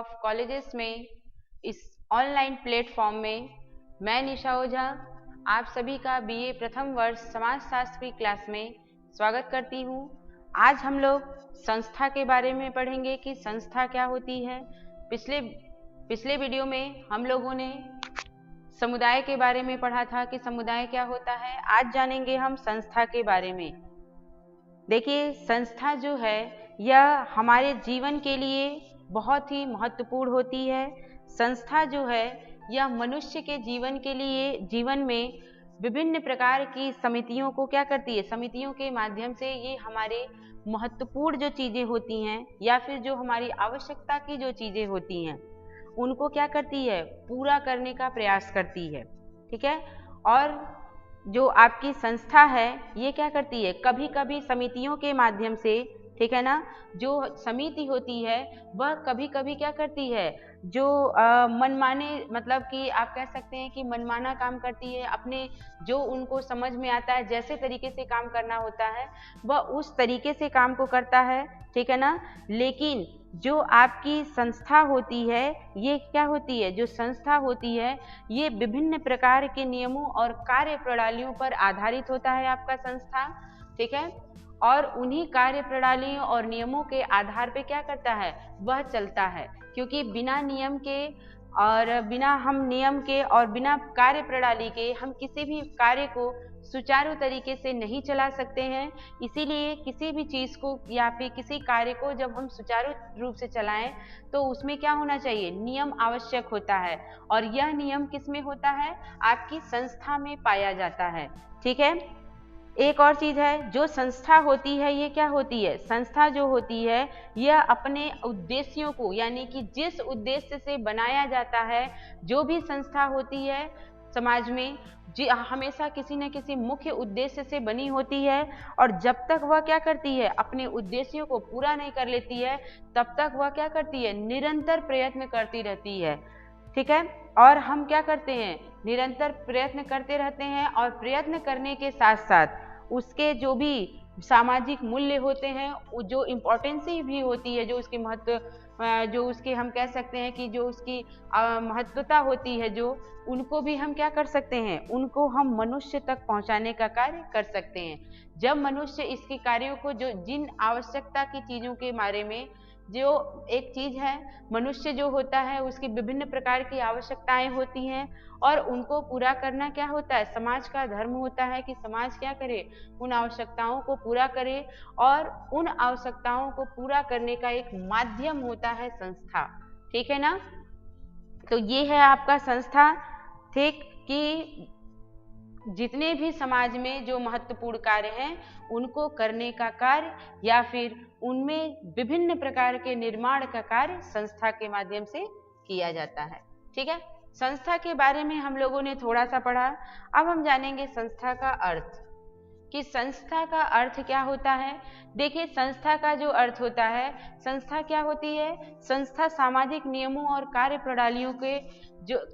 Of colleges में इस online platform में मैं निशा ओझा आप सभी का बीए प्रथम वर्ष समाजशास्त्र की क्लास में स्वागत करती हूँ। आज हम लोग संस्था के बारे में पढ़ेंगे कि संस्था क्या होती है। पिछले वीडियो में हम लोगों ने समुदाय के बारे में पढ़ा था कि समुदाय क्या होता है। आज जानेंगे हम संस्था के बारे में। देखिए, संस्था जो है यह हमारे जीवन के लिए बहुत ही महत्वपूर्ण होती है। संस्था जो है यह मनुष्य के जीवन में विभिन्न प्रकार की समितियों को क्या करती है, समितियों के माध्यम से ये हमारे महत्वपूर्ण जो चीज़ें होती हैं या फिर जो हमारी आवश्यकता की जो चीज़ें होती हैं उनको क्या करती है, पूरा करने का प्रयास करती है। ठीक है। और जो आपकी संस्था है ये क्या करती है, कभी कभी समितियों के माध्यम से, ठीक है ना, जो समिति होती है वह कभी कभी क्या करती है, जो मनमाने, मतलब कि आप कह सकते हैं कि मनमाना काम करती है। अपने जो उनको समझ में आता है जैसे तरीके से काम करना होता है वह उस तरीके से काम को करता है। ठीक है ना। लेकिन जो आपकी संस्था होती है ये क्या होती है, जो संस्था होती है ये विभिन्न प्रकार के नियमों और कार्य प्रणालियों पर आधारित होता है आपका संस्था। ठीक है। और उन्हीं कार्य प्रणालियों और नियमों के आधार पे क्या करता है, वह चलता है। क्योंकि बिना नियम के और बिना कार्य प्रणाली के हम किसी भी कार्य को सुचारू तरीके से नहीं चला सकते हैं। इसीलिए किसी भी चीज़ को या फिर किसी कार्य को जब हम सुचारू रूप से चलाएं तो उसमें क्या होना चाहिए, नियम आवश्यक होता है। और यह नियम किस में होता है, आपकी संस्था में पाया जाता है। ठीक है। एक और चीज़ है, जो संस्था होती है ये क्या होती है, संस्था जो होती है यह अपने उद्देश्यों को, यानी कि जिस उद्देश्य से बनाया जाता है, जो भी संस्था होती है समाज में हमेशा किसी न किसी मुख्य उद्देश्य से बनी होती है। और जब तक वह क्या करती है, अपने उद्देश्यों को पूरा नहीं कर लेती है तब तक वह क्या करती है, निरंतर प्रयत्न करती रहती है। ठीक है। और हम क्या करते हैं, निरंतर प्रयत्न करते रहते हैं और प्रयत्न करने के साथ साथ उसके जो भी सामाजिक मूल्य होते हैं, जो इम्पोर्टेंसी भी होती है, जो उसकी जो उसके हम कह सकते हैं कि जो उसकी महत्वता होती है, जो उनको भी हम क्या कर सकते हैं, उनको हम मनुष्य तक पहुंचाने का कार्य कर सकते हैं। जब मनुष्य इसके कार्यों को, जो जिन आवश्यकता की चीज़ों के बारे में, जो एक चीज़ है, मनुष्य जो होता है उसकी विभिन्न प्रकार की आवश्यकताएं होती हैं और उनको पूरा करना क्या होता है, समाज का धर्म होता है कि समाज क्या करे, उन आवश्यकताओं को पूरा करे। और उन आवश्यकताओं को पूरा करने का एक माध्यम होता है संस्था। ठीक है ना। तो ये है आपका संस्था। ठीक, कि जितने भी समाज में जो महत्वपूर्ण कार्य हैं उनको करने का कार्य या फिर उनमें विभिन्न प्रकार के निर्माण का कार्य संस्था के माध्यम से किया जाता है। ठीक है। संस्था के बारे में हम लोगों ने थोड़ा सा पढ़ा। अब हम जानेंगे संस्था का अर्थ, कि संस्था का अर्थ क्या होता है। देखिए, संस्था का जो अर्थ होता है, संस्था क्या होती है, संस्था सामाजिक नियमों और कार्य प्रणालियों के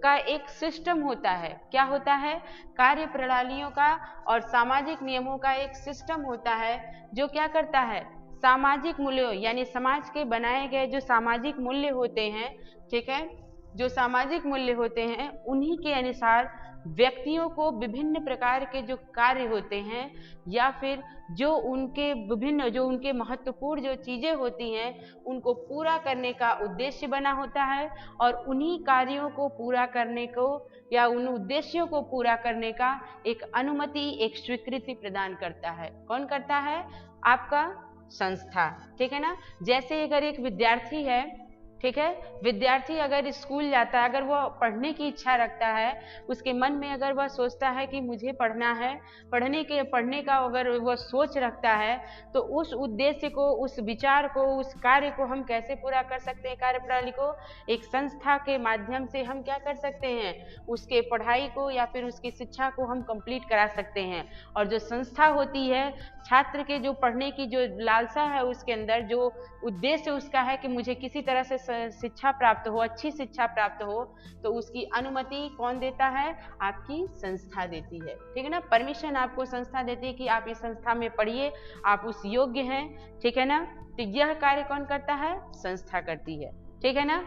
का एक सिस्टम होता है। क्या होता है, कार्य प्रणालियों का और सामाजिक नियमों का एक सिस्टम होता है जो क्या करता है, सामाजिक मूल्यों, यानी समाज के बनाए गए जो सामाजिक मूल्य होते हैं, ठीक है, जो सामाजिक मूल्य होते हैं उन्हीं के अनुसार व्यक्तियों को विभिन्न प्रकार के जो कार्य होते हैं या फिर जो उनके महत्वपूर्ण जो चीजें होती हैं उनको पूरा करने का उद्देश्य बना होता है। और उन्हीं कार्यों को पूरा करने को या उन उद्देश्यों को पूरा करने का एक अनुमति, एक स्वीकृति प्रदान करता है। कौन करता है, आपका संस्था। ठीक है ना। जैसे अगर एक विद्यार्थी है, ठीक है, विद्यार्थी अगर स्कूल जाता है, अगर वह पढ़ने की इच्छा रखता है, उसके मन में अगर वह सोचता है कि मुझे पढ़ना है, पढ़ने का अगर वह सोच रखता है, तो उस उद्देश्य को, उस विचार को, उस कार्य को हम कैसे पूरा कर सकते हैं, कार्य प्रणाली को एक संस्था के माध्यम से हम क्या कर सकते हैं, उसके पढ़ाई को या फिर उसकी शिक्षा को हम कंप्लीट करा सकते हैं। और जो संस्था होती है, छात्र के जो पढ़ने की जो लालसा है उसके अंदर, जो उद्देश्य उसका है कि मुझे किसी तरह से शिक्षा प्राप्त हो, अच्छी शिक्षा प्राप्त हो, तो उसकी अनुमति कौन देता है, आपकी संस्था देती है। ठीक है ना। परमिशन आपको संस्था देती है कि आप इस संस्था में पढ़िए, आप उस योग्य हैं। ठीक है ना। तो यह कार्य कौन करता है, संस्था करती है। ठीक है ना।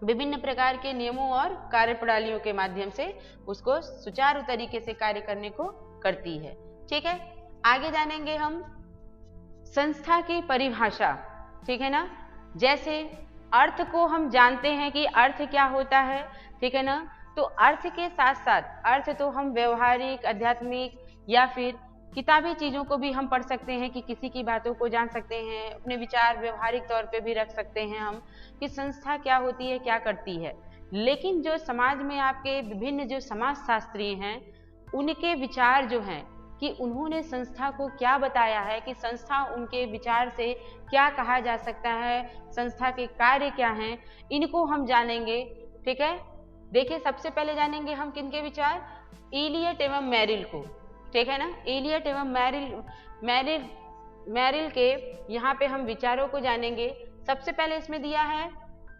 विभिन्न प्रकार के नियमों और कार्यप्रणालियों के माध्यम से उसको सुचारू तरीके से कार्य करने को करती है। ठीक है, आगे जानेंगे हम संस्था की परिभाषा। ठीक है ना, जैसे अर्थ को हम जानते हैं कि अर्थ क्या होता है। ठीक है ना, तो अर्थ के साथ साथ अर्थ तो हम व्यवहारिक, आध्यात्मिक या फिर किताबी चीजों को भी हम पढ़ सकते हैं कि किसी की बातों को जान सकते हैं, अपने विचार व्यवहारिक तौर पे भी रख सकते हैं हम कि संस्था क्या होती है, क्या करती है। लेकिन जो समाज में आपके विभिन्न जो समाजशास्त्री हैं, उनके विचार जो हैं कि उन्होंने संस्था को क्या बताया है, कि संस्था उनके विचार से क्या कहा जा सकता है, संस्था के कार्य क्या हैं, इनको हम जानेंगे। ठीक है, देखिए सबसे पहले जानेंगे हम किनके विचार, इलियट एवं मेरिल को। ठीक है ना, इलियट एवं मेरिल के यहाँ पे हम विचारों को जानेंगे। सबसे पहले इसमें दिया है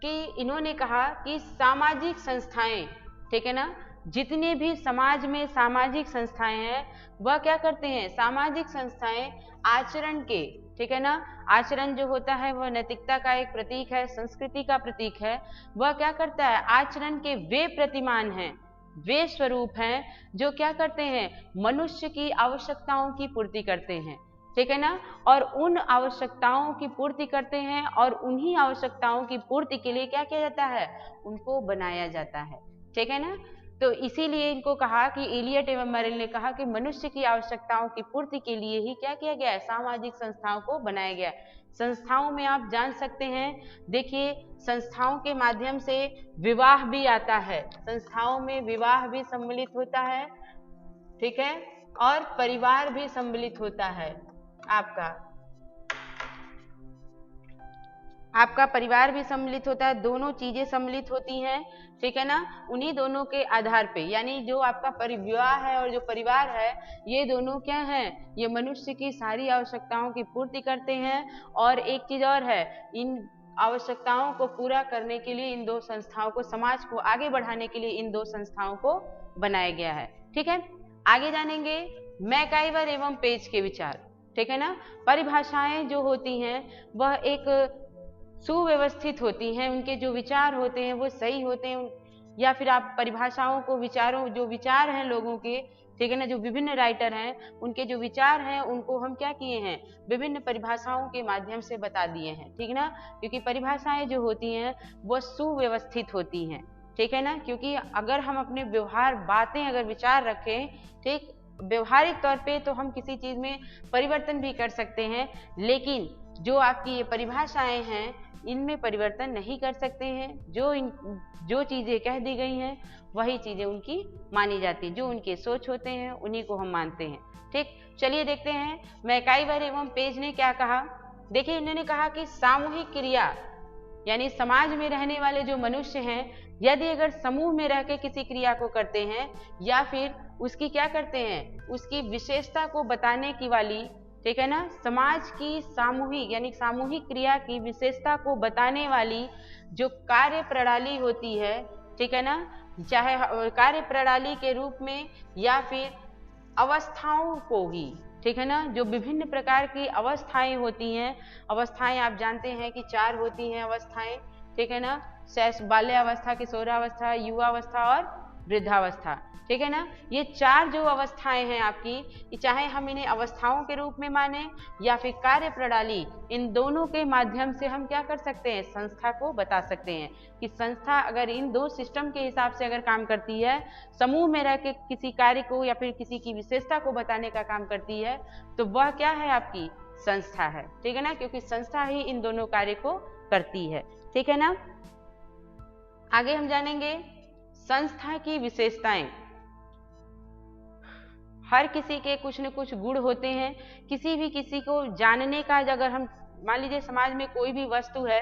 कि इन्होंने कहा कि सामाजिक संस्थाएं, ठीक है ना, जितने भी समाज में सामाजिक संस्थाएं हैं वह क्या करते हैं, सामाजिक संस्थाएं आचरण के, ठीक है ना, आचरण जो होता है वह नैतिकता का एक प्रतीक है, संस्कृति का प्रतीक है। वह क्या करता है, आचरण के वे प्रतिमान हैं, वे स्वरूप हैं जो क्या करते हैं, मनुष्य की आवश्यकताओं की पूर्ति करते हैं। ठीक है ना, और उन आवश्यकताओं की पूर्ति करते हैं और उन्हीं आवश्यकताओं की पूर्ति के लिए क्या किया जाता है, उनको बनाया जाता है। ठीक है ना, तो इसीलिए इनको कहा कि इलियट एवं मेरिल ने कहा कि मनुष्य की आवश्यकताओं की पूर्ति के लिए ही क्या किया गया है, सामाजिक संस्थाओं को बनाया गया है। संस्थाओं में आप जान सकते हैं, देखिए संस्थाओं के माध्यम से विवाह भी आता है, संस्थाओं में विवाह भी सम्मिलित होता है। ठीक है, और परिवार भी सम्मिलित होता है, आपका परिवार भी सम्मिलित होता है, दोनों चीजें सम्मिलित होती हैं। ठीक है ना, उन्हीं दोनों के आधार पे, यानी जो आपका परिवार है और जो परिवार है, ये दोनों क्या हैं, ये मनुष्य की सारी आवश्यकताओं की पूर्ति करते हैं। और एक चीज और है, इन आवश्यकताओं को पूरा करने के लिए इन दो संस्थाओं को, समाज को आगे बढ़ाने के लिए इन दो संस्थाओं को बनाया गया है। ठीक है, आगे जानेंगे मैकाइवर एवं पेज के विचार। ठीक है ना, परिभाषाएं जो होती हैं वह एक सुव्यवस्थित होती हैं, उनके जो विचार होते हैं वो सही होते हैं, या फिर आप परिभाषाओं को, विचारों, जो विचार हैं लोगों के, ठीक है ना, जो विभिन्न राइटर हैं उनके जो विचार हैं उनको हम क्या किए हैं, विभिन्न परिभाषाओं के माध्यम से बता दिए हैं। ठीक ना, क्योंकि परिभाषाएं जो होती हैं वो सुव्यवस्थित होती हैं। ठीक है ना, क्योंकि अगर हम अपने व्यवहार, बातें, अगर विचार रखें, ठीक, व्यवहारिक तौर पे तो हम किसी चीज में परिवर्तन भी कर सकते हैं, लेकिन जो आपकी ये परिभाषाएं हैं इनमें परिवर्तन नहीं कर सकते हैं। जो चीजें कह दी गई हैं वही चीजें उनकी मानी जाती हैं, जो उनके सोच होते हैं उन्हीं को हम मानते हैं। ठीक, चलिए देखते हैं मैकाइवर एवं पेज ने क्या कहा। देखिए, इन्होंने कहा कि सामूहिक क्रिया, यानी समाज में रहने वाले जो मनुष्य हैं, यदि अगर समूह में रह के किसी क्रिया को करते हैं या फिर उसकी क्या करते हैं, उसकी विशेषता को बताने की वाली, ठीक है ना, समाज की सामूहिक, यानी सामूहिक क्रिया की विशेषता को बताने वाली जो कार्य प्रणाली होती है, ठीक है ना, चाहे कार्य प्रणाली के रूप में या फिर अवस्थाओं को ही, ठीक है ना, जो विभिन्न प्रकार की अवस्थाएं होती हैं, अवस्थाएं आप जानते हैं कि 4 होती हैं अवस्थाएं, ठीक है ना, बाल्यावस्था, किशोरावस्था, युवावस्था और वृद्धावस्था। ठीक है ना, ये 4 जो अवस्थाएं हैं आपकी, चाहे हम इन्हें अवस्थाओं के रूप में माने या फिर कार्य प्रणाली, इन दोनों के माध्यम से हम क्या कर सकते हैं, संस्था को बता सकते हैं कि संस्था अगर इन 2 सिस्टम के हिसाब से अगर काम करती है, समूह में रह के किसी कार्य को या फिर किसी की विशेषता को बताने का काम करती है, तो वह क्या है, आपकी संस्था है। ठीक है ना, क्योंकि संस्था ही इन दोनों कार्य को करती है। ठीक है ना, आगे हम जानेंगे संस्था की विशेषताएं। हर किसी के कुछ न कुछ गुण होते हैं, किसी को जानने का, अगर हम मान लीजिए समाज में कोई भी वस्तु है,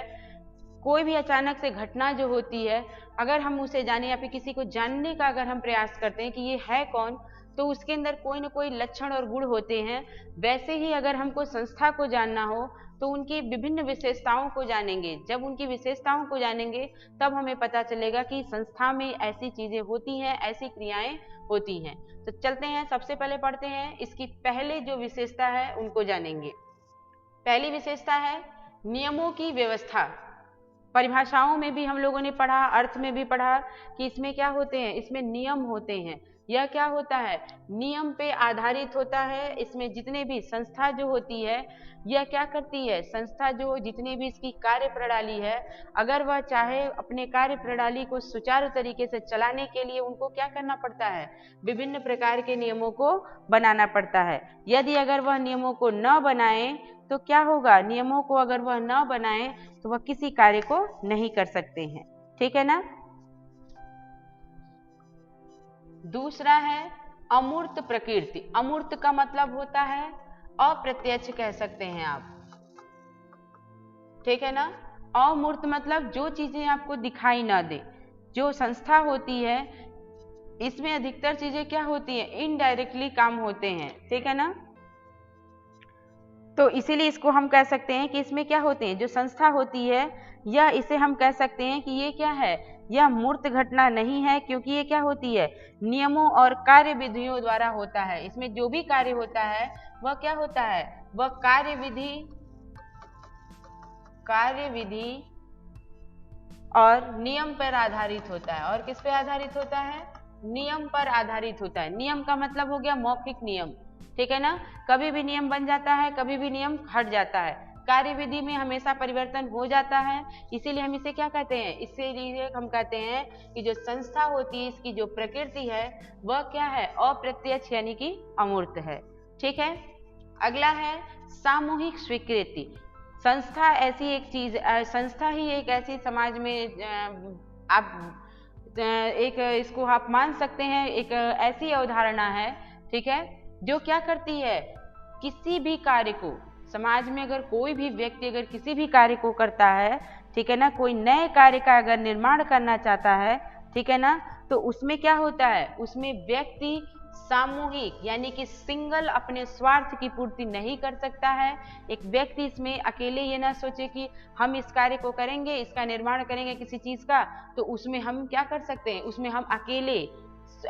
कोई भी अचानक से घटना जो होती है, अगर हम उसे जाने या फिर किसी को जानने का अगर हम प्रयास करते हैं कि ये है कौन, तो उसके अंदर कोई न कोई लक्षण और गुण होते हैं। वैसे ही अगर हमको संस्था को जानना हो तो उनकी विभिन्न विशेषताओं को जानेंगे। जब उनकी विशेषताओं को जानेंगे तब हमें पता चलेगा कि संस्था में ऐसी चीजें होती हैं, ऐसी क्रियाएं होती हैं। तो चलते हैं, सबसे पहले पढ़ते हैं, इसकी पहले जो विशेषता है उनको जानेंगे। पहली विशेषता है नियमों की व्यवस्था। परिभाषाओं में भी हम लोगों ने पढ़ा, अर्थ में भी पढ़ा कि इसमें क्या होते हैं, इसमें नियम होते हैं। यह क्या होता है, नियम पे आधारित होता है। इसमें जितने भी संस्था जो होती है, यह क्या करती है, संस्था जो जितनी भी इसकी कार्य प्रणाली है, अगर वह चाहे अपने कार्य प्रणाली को सुचारू तरीके से चलाने के लिए उनको क्या करना पड़ता है, विभिन्न प्रकार के नियमों को बनाना पड़ता है। यदि अगर वह नियमों को न बनाए तो क्या होगा, नियमों को अगर वह न बनाए तो वह किसी कार्य को नहीं कर सकते हैं। ठीक है ना। दूसरा है अमूर्त प्रकृति। अमूर्त का मतलब होता है अप्रत्यक्ष, कह सकते हैं आप। ठीक है ना। अमूर्त मतलब जो चीजें आपको दिखाई ना दे। जो संस्था होती है इसमें अधिकतर चीजें क्या होती हैं, इनडायरेक्टली काम होते हैं। ठीक है ना। तो इसीलिए इसको हम कह सकते हैं कि इसमें क्या होते हैं, जो संस्था होती है यह, इसे हम कह सकते हैं कि ये क्या है, यह मूर्त घटना नहीं है, क्योंकि ये क्या होती है, नियमों और कार्य विधियों द्वारा होता है। इसमें जो भी कार्य होता है वह क्या होता है, वह कार्य विधि और नियम पर आधारित होता है। और किस पे आधारित होता है, नियम पर आधारित होता है। नियम का मतलब हो गया मौखिक नियम। ठीक है ना। कभी भी नियम बन जाता है, कभी भी नियम हट जाता है। कार्य विधि में हमेशा परिवर्तन हो जाता है। इसीलिए हम इसे क्या कहते हैं, इसीलिए हम कहते हैं कि जो संस्था होती है, इसकी जो प्रकृति है वह क्या है, अप्रत्यक्ष यानी कि अमूर्त है। ठीक है। अगला है सामूहिक स्वीकृति। संस्था ऐसी एक चीज, संस्था ही एक ऐसी समाज में आप एक इसको आप मान सकते हैं, एक ऐसी अवधारणा है, ठीक है, जो क्या करती है, किसी भी कार्य को समाज में अगर कोई भी व्यक्ति अगर किसी भी कार्य को करता है, ठीक है ना, कोई नए कार्य का अगर निर्माण करना चाहता है, ठीक है ना, तो उसमें क्या होता है, उसमें व्यक्ति सामूहिक यानी कि सिंगल अपने स्वार्थ की पूर्ति नहीं कर सकता है। एक व्यक्ति इसमें अकेले ये ना सोचे कि हम इस कार्य को करेंगे, इसका निर्माण करेंगे किसी चीज का, तो उसमें हम क्या कर सकते हैं, उसमें हम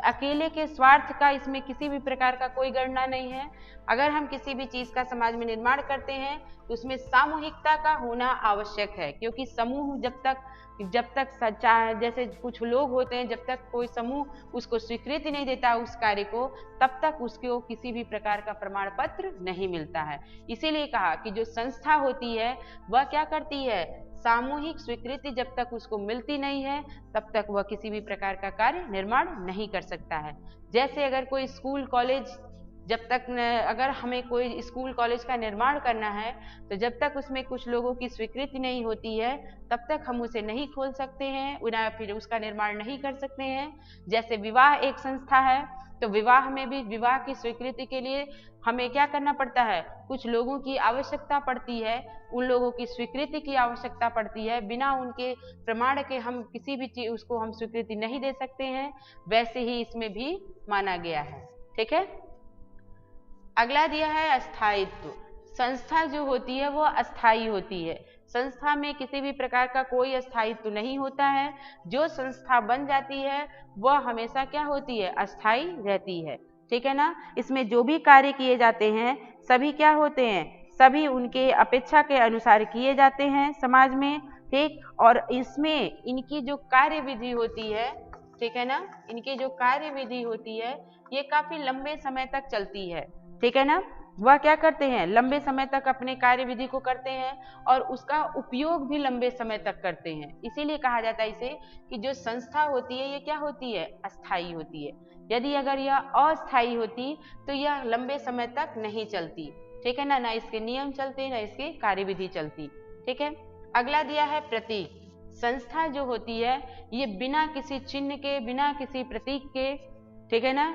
अकेले के स्वार्थ का इसमें किसी भी प्रकार का कोई गणना नहीं है। अगर हम किसी भी चीज का समाज में निर्माण करते हैं तो उसमें सामूहिकता का होना आवश्यक है, क्योंकि समूह जब तक सच्चा, जैसे कुछ लोग होते हैं, जब तक कोई समूह उसको स्वीकृति नहीं देता उस कार्य को, तब तक उसको किसी भी प्रकार का प्रमाण पत्र नहीं मिलता है। इसीलिए कहा कि जो संस्था होती है वह क्या करती है, सामूहिक स्वीकृति जब तक उसको मिलती नहीं है तब तक वह किसी भी प्रकार का कार्य निर्माण नहीं कर सकता है। जैसे अगर कोई स्कूल कॉलेज, जब तक अगर हमें कोई स्कूल कॉलेज का निर्माण करना है तो जब तक उसमें कुछ लोगों की स्वीकृति नहीं होती है तब तक हम उसे नहीं खोल सकते हैं, या फिर उसका निर्माण नहीं कर सकते हैं। जैसे विवाह एक संस्था है, तो विवाह में भी विवाह की स्वीकृति के लिए हमें क्या करना पड़ता है, कुछ लोगों की आवश्यकता पड़ती है, उन लोगों की स्वीकृति की आवश्यकता पड़ती है। बिना उनके प्रमाण के हम किसी भी चीज उसको हम स्वीकृति नहीं दे सकते हैं। वैसे ही इसमें भी माना गया है। ठीक है। अगला दिया है अस्थायित्व। संस्था जो होती है वो अस्थायी होती है। संस्था में किसी भी प्रकार का कोई अस्थायित्व नहीं होता है। जो संस्था बन जाती है वह हमेशा क्या होती है, अस्थायी रहती है। ठीक है ना। इसमें जो भी कार्य किए जाते हैं सभी क्या होते हैं, सभी उनके अपेक्षा के अनुसार किए जाते हैं समाज में। ठीक। और इसमें इनकी जो कार्य विधि होती है, ठीक है ना, इनकी जो कार्य विधि होती है ये काफी लंबे समय तक चलती है। ठीक है ना। वह क्या करते हैं, लंबे समय तक अपने कार्य विधि को करते हैं और उसका उपयोग भी लंबे समय तक करते हैं। इसीलिए कहा जाता है इसे कि जो संस्था होती है ये क्या होती है, अस्थायी होती है। यदि अगर यह अस्थायी होती तो यह लंबे समय तक नहीं चलती। ठीक है ना इसके नियम चलते, ना इसकी कार्य विधि चलती। ठीक है। अगला दिया है प्रतीक। संस्था जो होती है ये बिना किसी चिन्ह के, बिना किसी प्रतीक के, ठीक है ना,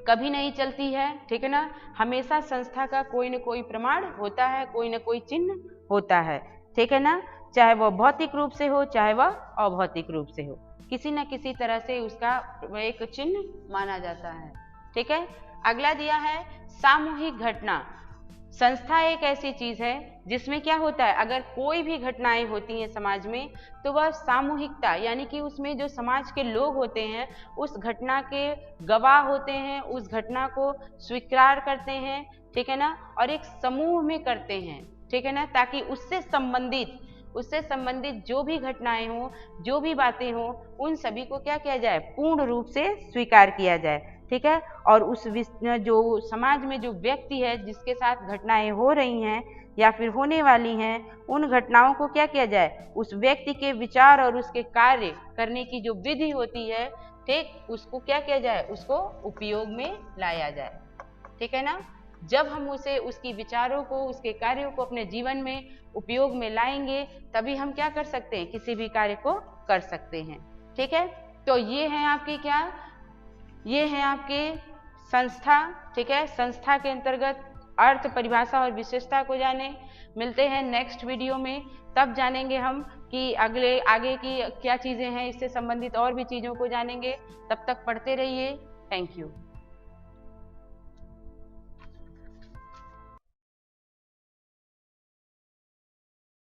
कभी नहीं चलती है। ठीक है ना। हमेशा संस्था का कोई न कोई प्रमाण होता है, कोई न कोई चिन्ह होता है। ठीक है ना। चाहे वह भौतिक रूप से हो, चाहे वह अभौतिक रूप से हो, किसी न किसी तरह से उसका एक चिन्ह माना जाता है। ठीक है। अगला दिया है सामूहिक घटना। संस्था एक ऐसी चीज है जिसमें क्या होता है, अगर कोई भी घटनाएं होती हैं समाज में तो वह सामूहिकता यानी कि उसमें जो समाज के लोग होते हैं उस घटना के गवाह होते हैं, उस घटना को स्वीकार करते हैं। ठीक है ना। और एक समूह में करते हैं। ठीक है ना। ताकि उससे संबंधित उससे संबंधित जो भी घटनाएं हों, जो भी बातें हों, उन सभी को क्या किया जाए, पूर्ण रूप से स्वीकार किया जाए। ठीक है। और उस जो समाज में जो व्यक्ति है जिसके साथ घटनाएं हो रही हैं या फिर होने वाली हैं, उन घटनाओं को क्या किया जाए, उस व्यक्ति के विचार और उसके कार्य करने की जो विधि होती है, ठीक, उसको क्या किया जाए, उसको उपयोग में लाया जाए। ठीक है ना। जब हम उसे, उसकी विचारों को, उसके कार्यों को अपने जीवन में उपयोग में लाएंगे, तभी हम क्या कर सकते हैं, किसी भी कार्य को कर सकते हैं। ठीक है। तो ये है आपके क्या, ये है आपके संस्था। ठीक है। संस्था के अंतर्गत अर्थ, परिभाषा और विशेषता को जाने। मिलते हैं नेक्स्ट वीडियो में, तब जानेंगे हम कि आगे की क्या चीजें हैं, इससे संबंधित और भी चीजों को जानेंगे। तब तक पढ़ते रहिए। Thank you.